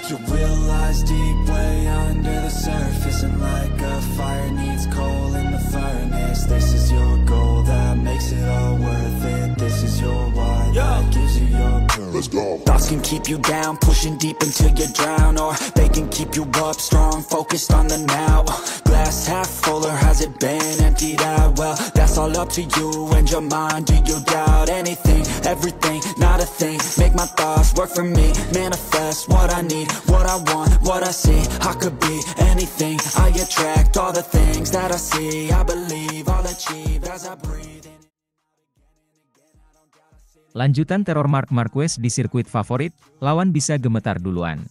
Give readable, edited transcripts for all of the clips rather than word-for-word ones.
You realize deep way under the surface, and like a fire needs coal in the furnace. This is your goal that makes it all worth it. This is your why that gives you your purpose. Let's go. Thoughts can keep you down, pushing deep until you drown, or they can keep you up strong, focused on the now. Glass half full, or has it been emptied out? Well, that's all up to you and your mind. Do you doubt anything, everything, not a thing? Make my thoughts work for me, manifest what I need, what I want, what I see. I could be anything, I attract all the things that I see. I believe I'll achieve as I breathe in. Lanjutan teror Marc Marquez di sirkuit favorit, lawan bisa gemetar duluan.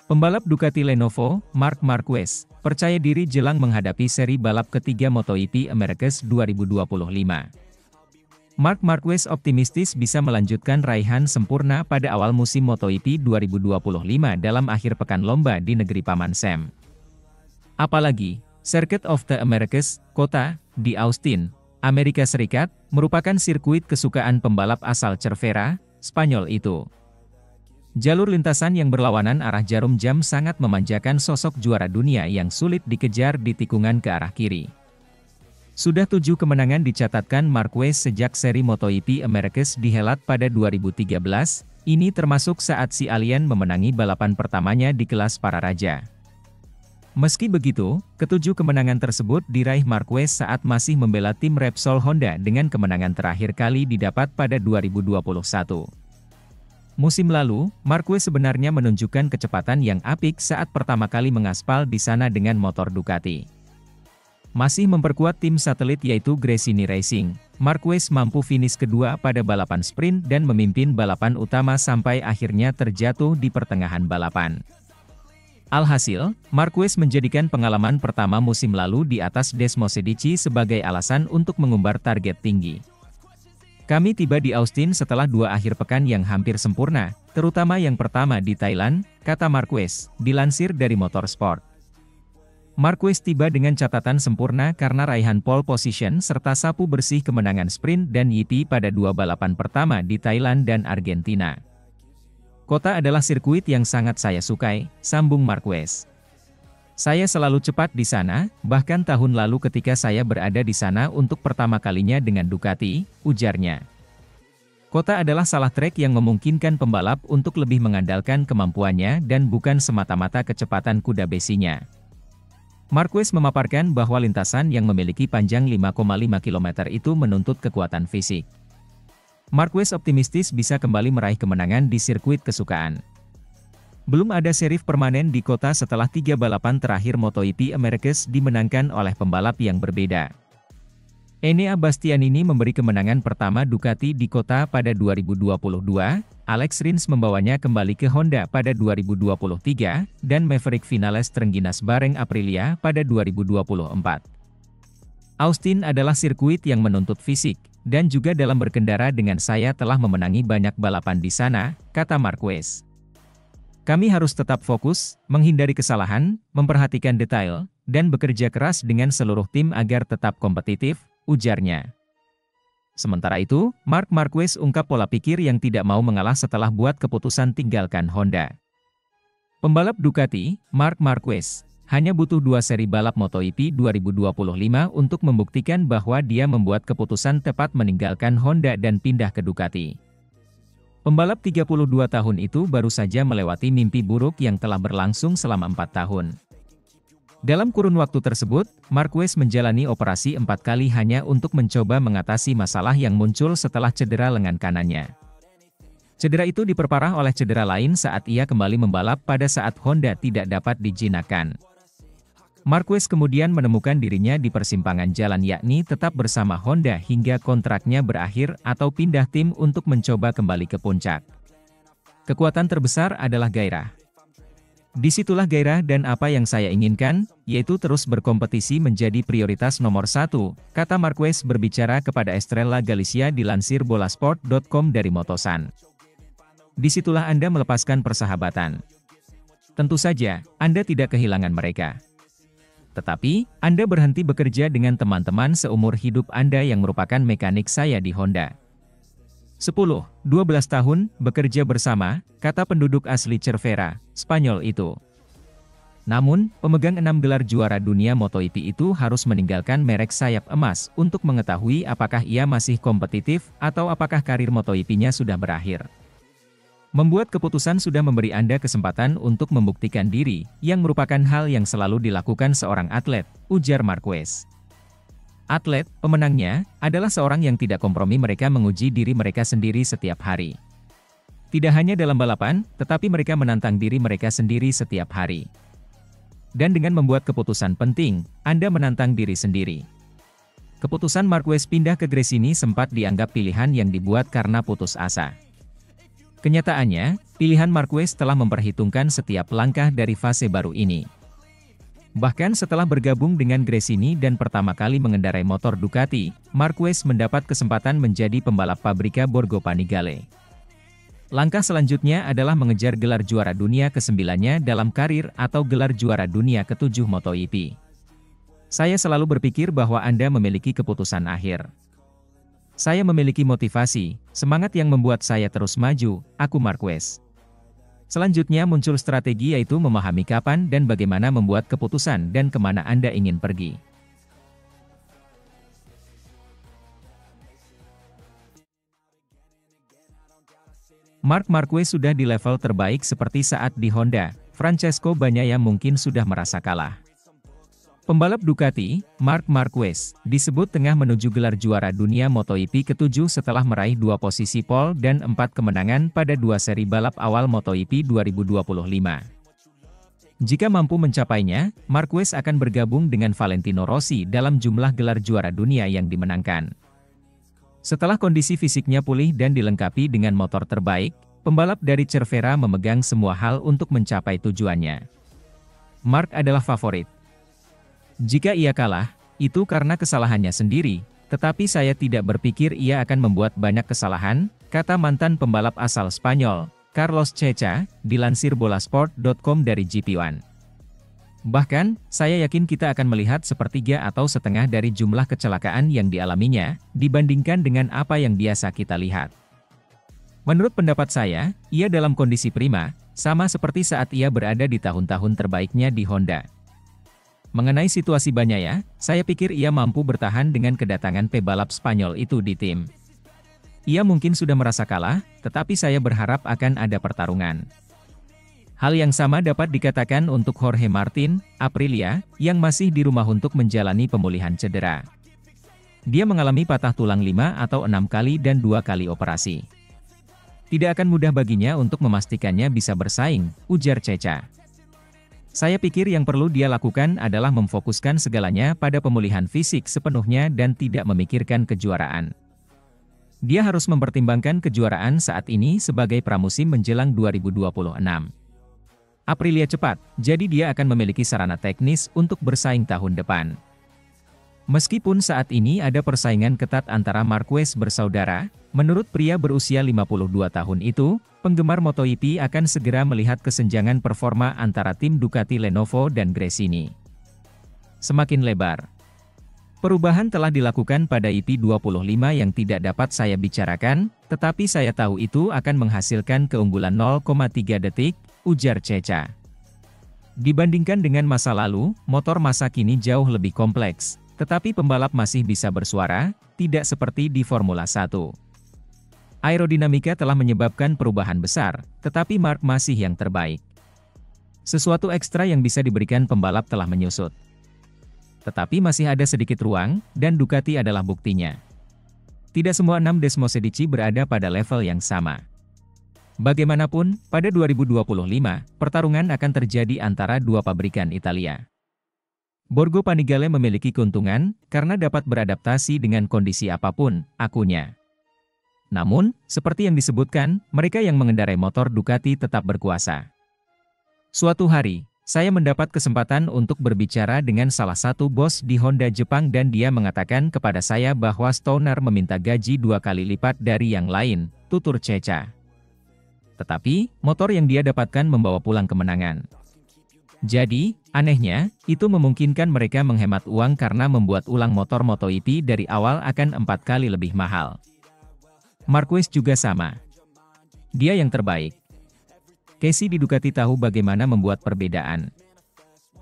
Pembalap Ducati Lenovo, Marc Marquez, percaya diri jelang menghadapi seri balap ketiga MotoGP Americas 2025. Marc Marquez optimistis bisa melanjutkan raihan sempurna pada awal musim MotoGP 2025 dalam akhir pekan lomba di negeri Paman Sam. Apalagi, Circuit of the Americas, kota, di Austin, Amerika Serikat, merupakan sirkuit kesukaan pembalap asal Cervera, Spanyol itu. Jalur lintasan yang berlawanan arah jarum jam sangat memanjakan sosok juara dunia yang sulit dikejar di tikungan ke arah kiri. Sudah 7 kemenangan dicatatkan Marquez sejak seri MotoGP Americas dihelat pada 2013, ini termasuk saat si alien memenangi balapan pertamanya di kelas para raja. Meski begitu, ke-7 kemenangan tersebut diraih Marquez saat masih membela tim Repsol Honda dengan kemenangan terakhir kali didapat pada 2021. Musim lalu, Marquez sebenarnya menunjukkan kecepatan yang apik saat pertama kali mengaspal di sana dengan motor Ducati. Masih memperkuat tim satelit yaitu Gresini Racing, Marquez mampu finish kedua pada balapan sprint dan memimpin balapan utama sampai akhirnya terjatuh di pertengahan balapan. Alhasil, Marquez menjadikan pengalaman pertama musim lalu di atas Desmosedici sebagai alasan untuk mengumbar target tinggi. Kami tiba di Austin setelah 2 akhir pekan yang hampir sempurna, terutama yang pertama di Thailand, kata Marquez, dilansir dari Motorsport. Marquez tiba dengan catatan sempurna karena raihan pole position serta sapu bersih kemenangan sprint dan YP pada 2 balapan pertama di Thailand dan Argentina. Kota adalah sirkuit yang sangat saya sukai, sambung Marquez. Saya selalu cepat di sana, bahkan tahun lalu ketika saya berada di sana untuk pertama kalinya dengan Ducati, ujarnya. Kota adalah salah trek yang memungkinkan pembalap untuk lebih mengandalkan kemampuannya dan bukan semata-mata kecepatan kuda besinya. Marquez memaparkan bahwa lintasan yang memiliki panjang 5,5 km itu menuntut kekuatan fisik. Marquez optimistis bisa kembali meraih kemenangan di sirkuit kesukaan. Belum ada seri permanen di kota setelah 3 balapan terakhir MotoGP Americas dimenangkan oleh pembalap yang berbeda. Enea Bastianini memberi kemenangan pertama Ducati di kota pada 2022, Alex Rins membawanya kembali ke Honda pada 2023, dan Maverick Vinales terengginas bareng Aprilia pada 2024. Austin adalah sirkuit yang menuntut fisik, dan juga dalam berkendara dengan saya telah memenangi banyak balapan di sana, kata Marquez. Kami harus tetap fokus, menghindari kesalahan, memperhatikan detail, dan bekerja keras dengan seluruh tim agar tetap kompetitif, ujarnya. Sementara itu, Marc Marquez ungkap pola pikir yang tidak mau mengalah setelah buat keputusan tinggalkan Honda. Pembalap Ducati, Marc Marquez, hanya butuh 2 seri balap MotoGP 2025 untuk membuktikan bahwa dia membuat keputusan tepat meninggalkan Honda dan pindah ke Ducati. Pembalap 32 tahun itu baru saja melewati mimpi buruk yang telah berlangsung selama 4 tahun. Dalam kurun waktu tersebut, Marquez menjalani operasi 4 kali hanya untuk mencoba mengatasi masalah yang muncul setelah cedera lengan kanannya. Cedera itu diperparah oleh cedera lain saat ia kembali membalap pada saat Honda tidak dapat dijinakkan. Marquez kemudian menemukan dirinya di persimpangan jalan, yakni tetap bersama Honda hingga kontraknya berakhir atau pindah tim untuk mencoba kembali ke puncak. Kekuatan terbesar adalah gairah. Disitulah gairah dan apa yang saya inginkan, yaitu terus berkompetisi menjadi prioritas nomor 1, kata Marquez berbicara kepada Estrella Galicia dilansir bolasport.com dari Motosan. Disitulah Anda melepaskan persahabatan. Tentu saja, Anda tidak kehilangan mereka. Tetapi, Anda berhenti bekerja dengan teman-teman seumur hidup Anda yang merupakan mekanik saya di Honda. 10-12 tahun, bekerja bersama, kata penduduk asli Cervera, Spanyol itu. Namun, pemegang 6 gelar juara dunia MotoGP itu harus meninggalkan merek sayap emas untuk mengetahui apakah ia masih kompetitif atau apakah karir MotoGP-nya sudah berakhir. Membuat keputusan sudah memberi Anda kesempatan untuk membuktikan diri, yang merupakan hal yang selalu dilakukan seorang atlet, ujar Marquez. Atlet, pemenangnya, adalah seorang yang tidak kompromi, mereka menguji diri mereka sendiri setiap hari. Tidak hanya dalam balapan, tetapi mereka menantang diri mereka sendiri setiap hari. Dan dengan membuat keputusan penting, Anda menantang diri sendiri. Keputusan Marquez pindah ke Gresini sempat dianggap pilihan yang dibuat karena putus asa. Kenyataannya, pilihan Marquez telah memperhitungkan setiap langkah dari fase baru ini. Bahkan setelah bergabung dengan Gresini dan pertama kali mengendarai motor Ducati, Marquez mendapat kesempatan menjadi pembalap Fabrica Borgo Panigale. Langkah selanjutnya adalah mengejar gelar juara dunia ke-9-nya dalam karir atau gelar juara dunia ke-7 MotoGP. Saya selalu berpikir bahwa Anda memiliki keputusan akhir. Saya memiliki motivasi, semangat yang membuat saya terus maju, aku Marquez. Selanjutnya muncul strategi, yaitu memahami kapan dan bagaimana membuat keputusan dan kemana Anda ingin pergi. Marc Marquez sudah di level terbaik seperti saat di Honda, Francesco Bagnaia mungkin sudah merasa kalah. Pembalap Ducati, Marc Marquez, disebut tengah menuju gelar juara dunia MotoGP ke-7 setelah meraih 2 posisi pole dan 4 kemenangan pada 2 seri balap awal MotoGP 2025. Jika mampu mencapainya, Marquez akan bergabung dengan Valentino Rossi dalam jumlah gelar juara dunia yang dimenangkan. Setelah kondisi fisiknya pulih dan dilengkapi dengan motor terbaik, pembalap dari Cervera memegang semua hal untuk mencapai tujuannya. Marc adalah favorit. Jika ia kalah, itu karena kesalahannya sendiri, tetapi saya tidak berpikir ia akan membuat banyak kesalahan, kata mantan pembalap asal Spanyol, Carlos Checa, dilansir bolasport.com dari GP1. Bahkan, saya yakin kita akan melihat sepertiga atau setengah dari jumlah kecelakaan yang dialaminya, dibandingkan dengan apa yang biasa kita lihat. Menurut pendapat saya, ia dalam kondisi prima, sama seperti saat ia berada di tahun-tahun terbaiknya di Honda. Mengenai situasi Bagnaia, saya pikir ia mampu bertahan dengan kedatangan pebalap Spanyol itu di tim. Ia mungkin sudah merasa kalah, tetapi saya berharap akan ada pertarungan. Hal yang sama dapat dikatakan untuk Jorge Martin, Aprilia, yang masih di rumah untuk menjalani pemulihan cedera. Dia mengalami patah tulang 5 atau 6 kali dan 2 kali operasi. Tidak akan mudah baginya untuk memastikannya bisa bersaing, ujar Checa. Saya pikir yang perlu dia lakukan adalah memfokuskan segalanya pada pemulihan fisik sepenuhnya dan tidak memikirkan kejuaraan. Dia harus mempertimbangkan kejuaraan saat ini sebagai pramusim menjelang 2026. Aprilia cepat, jadi dia akan memiliki sarana teknis untuk bersaing tahun depan. Meskipun saat ini ada persaingan ketat antara Marquez bersaudara, menurut pria berusia 52 tahun itu, penggemar MotoGP akan segera melihat kesenjangan performa antara tim Ducati Lenovo dan Gresini semakin lebar. Perubahan telah dilakukan pada EP25 yang tidak dapat saya bicarakan, tetapi saya tahu itu akan menghasilkan keunggulan 0,3 detik, ujar Checa. Dibandingkan dengan masa lalu, motor masa kini jauh lebih kompleks, tetapi pembalap masih bisa bersuara, tidak seperti di Formula 1. Aerodinamika telah menyebabkan perubahan besar, tetapi Marc masih yang terbaik. Sesuatu ekstra yang bisa diberikan pembalap telah menyusut. Tetapi masih ada sedikit ruang, dan Ducati adalah buktinya. Tidak semua 6 Desmosedici berada pada level yang sama. Bagaimanapun, pada 2025, pertarungan akan terjadi antara dua pabrikan Italia. Borgo Panigale memiliki keuntungan, karena dapat beradaptasi dengan kondisi apapun, akunya. Namun, seperti yang disebutkan, mereka yang mengendarai motor Ducati tetap berkuasa. Suatu hari, saya mendapat kesempatan untuk berbicara dengan salah satu bos di Honda Jepang dan dia mengatakan kepada saya bahwa Stoner meminta gaji 2 kali lipat dari yang lain, tutur Checa. Tetapi, motor yang dia dapatkan membawa pulang kemenangan. Jadi, anehnya, itu memungkinkan mereka menghemat uang karena membuat ulang motor MotoGP dari awal akan 4 kali lebih mahal. Marquez juga sama. Dia yang terbaik. Casey di Ducati tahu bagaimana membuat perbedaan.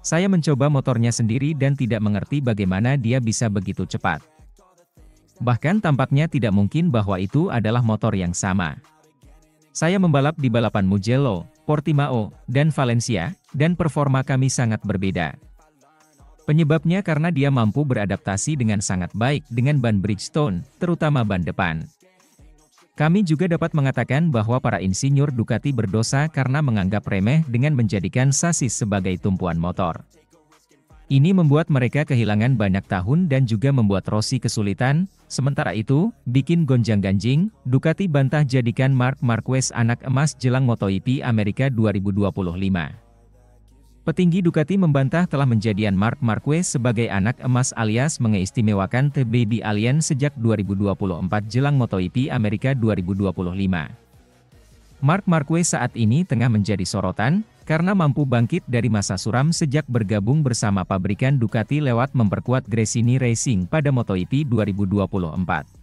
Saya mencoba motornya sendiri dan tidak mengerti bagaimana dia bisa begitu cepat. Bahkan tampaknya tidak mungkin bahwa itu adalah motor yang sama. Saya membalap di balapan Mugello, Portimao, dan Valencia, dan performa kami sangat berbeda. Penyebabnya karena dia mampu beradaptasi dengan sangat baik dengan ban Bridgestone, terutama ban depan. Kami juga dapat mengatakan bahwa para insinyur Ducati berdosa karena menganggap remeh dengan menjadikan sasis sebagai tumpuan motor. Ini membuat mereka kehilangan banyak tahun dan juga membuat Rossi kesulitan. Sementara itu, bikin gonjang-ganjing, Ducati bantah jadikan Marc Marquez anak emas jelang MotoGP Amerika 2025. Petinggi Ducati membantah telah menjadikan Marc Marquez sebagai anak emas alias mengistimewakan The Baby Alien sejak 2024 jelang MotoGP Amerika 2025. Marc Marquez saat ini tengah menjadi sorotan, karena mampu bangkit dari masa suram sejak bergabung bersama pabrikan Ducati lewat memperkuat Gresini Racing pada MotoGP 2024.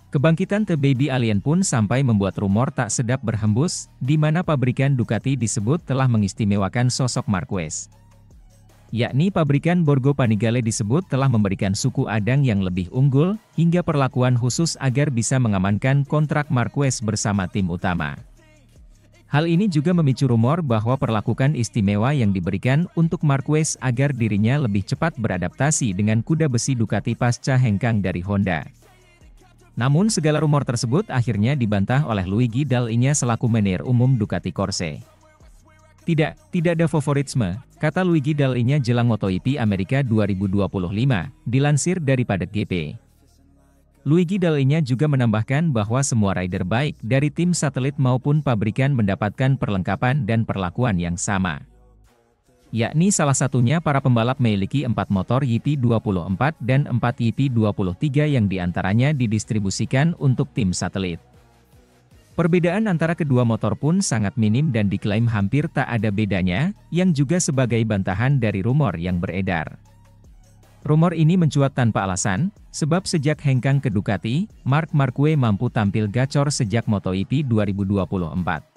Kebangkitan The Baby Alien pun sampai membuat rumor tak sedap berhembus, di mana pabrikan Ducati disebut telah mengistimewakan sosok Marquez. Yakni pabrikan Borgo Panigale disebut telah memberikan suku Adang yang lebih unggul, hingga perlakuan khusus agar bisa mengamankan kontrak Marquez bersama tim utama. Hal ini juga memicu rumor bahwa perlakuan istimewa yang diberikan untuk Marquez agar dirinya lebih cepat beradaptasi dengan kuda besi Ducati pasca hengkang dari Honda. Namun segala rumor tersebut akhirnya dibantah oleh Luigi Dall'Igna selaku manajer umum Ducati Corse. Tidak ada favoritisme, kata Luigi Dall'Igna jelang MotoGP Amerika 2025, dilansir dari Paddock GP. Luigi Dall'Igna juga menambahkan bahwa semua rider baik dari tim satelit maupun pabrikan mendapatkan perlengkapan dan perlakuan yang sama. Yakni salah satunya para pembalap memiliki 4 motor YP24 dan 4 YP23 yang diantaranya didistribusikan untuk tim satelit. Perbedaan antara kedua motor pun sangat minim dan diklaim hampir tak ada bedanya, yang juga sebagai bantahan dari rumor yang beredar. Rumor ini mencuat tanpa alasan, sebab sejak hengkang ke Ducati, Marc Marquez mampu tampil gacor sejak MotoGP 2024.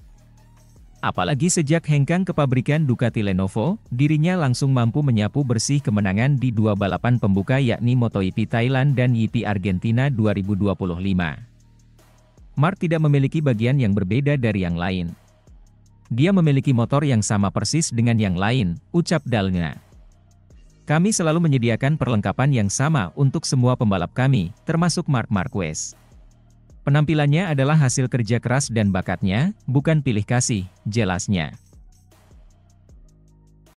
Apalagi sejak hengkang ke pabrikan Ducati Lenovo, dirinya langsung mampu menyapu bersih kemenangan di 2 balapan pembuka yakni MotoGP Thailand dan GP Argentina 2025. Marc tidak memiliki bagian yang berbeda dari yang lain. Dia memiliki motor yang sama persis dengan yang lain, ucap Dall'Igna. Kami selalu menyediakan perlengkapan yang sama untuk semua pembalap kami, termasuk Marc Marquez. Penampilannya adalah hasil kerja keras dan bakatnya, bukan pilih kasih, jelasnya.